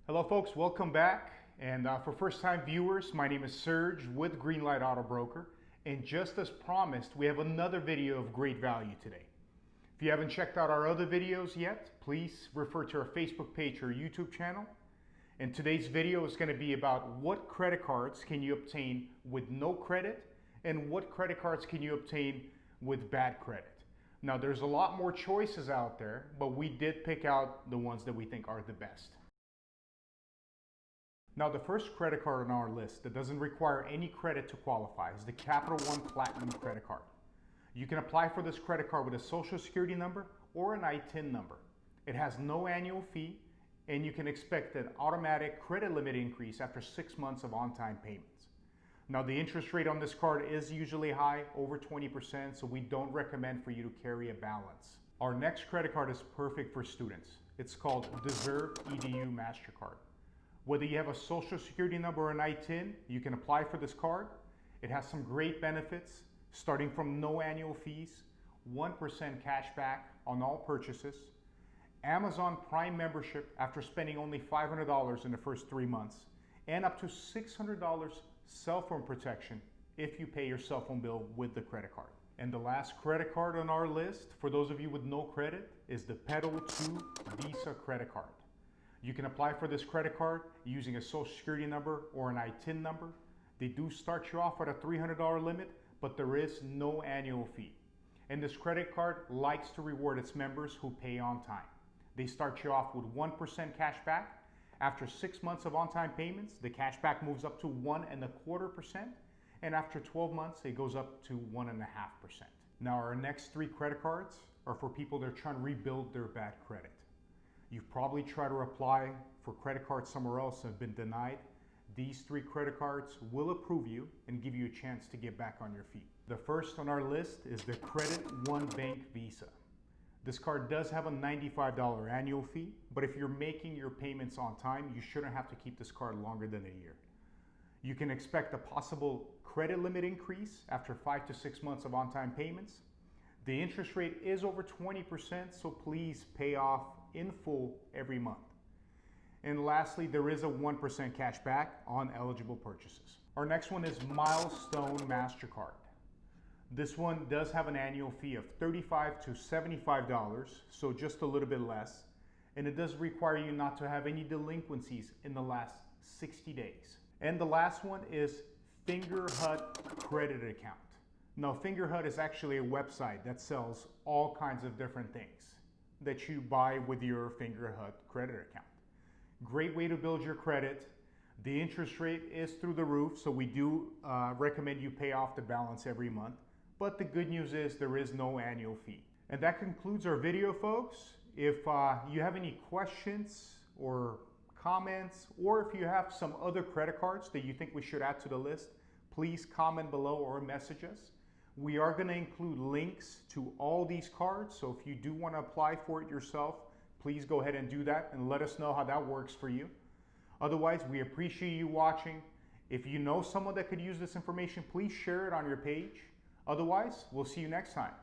Hello folks, welcome back. And for first-time viewers, my name is Serge with Greenlight Auto Broker. And just as promised, we have another video of great value today. If you haven't checked out our other videos yet, please refer to our Facebook page or YouTube channel. And today's video is going to be about what credit cards can you obtain with no credit and what credit cards can you obtain with bad credit. Now there's a lot more choices out there, but we did pick out the ones that we think are the best. Now the first credit card on our list that doesn't require any credit to qualify is the Capital One Platinum credit card. You can apply for this credit card with a social security number or an ITIN number. It has no annual fee and you can expect an automatic credit limit increase after 6 months of on-time payments. Now the interest rate on this card is usually high, over 20%, so we don't recommend for you to carry a balance. Our next credit card is perfect for students. It's called Deserve Edu Mastercard. Whether you have a social security number or an ITIN, you can apply for this card. It has some great benefits, starting from no annual fees, 1% cash back on all purchases, Amazon Prime membership after spending only $500 in the first 3 months, and up to $600 cell phone protection if you pay your cell phone bill with the credit card. And the last credit card on our list, for those of you with no credit, is the Pedal 2 Visa credit card. You can apply for this credit card using a social security number or an ITIN number. They do start you off at a $300 limit, but there is no annual fee. And this credit card likes to reward its members who pay on time. They start you off with 1% cash back. After 6 months of on-time payments, the cash back moves up to 1.25%, and after 12 months, it goes up to 1.5%. Now, our next 3 credit cards are for people that are trying to rebuild their bad credit. You've probably tried to apply for credit cards somewhere else and have been denied. These 3 credit cards will approve you and give you a chance to get back on your feet. The first on our list is the Credit One Bank Visa. This card does have a $95 annual fee, but if you're making your payments on time, you shouldn't have to keep this card longer than a year. You can expect a possible credit limit increase after 5 to 6 months of on-time payments. The interest rate is over 20%, so please pay off in full every month. And lastly, there is a 1% cash back on eligible purchases. Our next one is Milestone Mastercard. This one does have an annual fee of $35 to $75, so just a little bit less. And it does require you not to have any delinquencies in the last 60 days. And the last one is Fingerhut Credit Account. Now, Fingerhut is actually a website that sells all kinds of different things that you buy with your Fingerhut credit account. Great way to build your credit. The interest rate is through the roof, so we do recommend you pay off the balance every month. But the good news is there is no annual fee. And that concludes our video, folks. If you have any questions or comments, or if you have some other credit cards that you think we should add to the list, please comment below or message us. We are going to include links to all these cards, so if you do want to apply for it yourself, please go ahead and do that and let us know how that works for you. Otherwise, we appreciate you watching. If you know someone that could use this information, please share it on your page. Otherwise, we'll see you next time.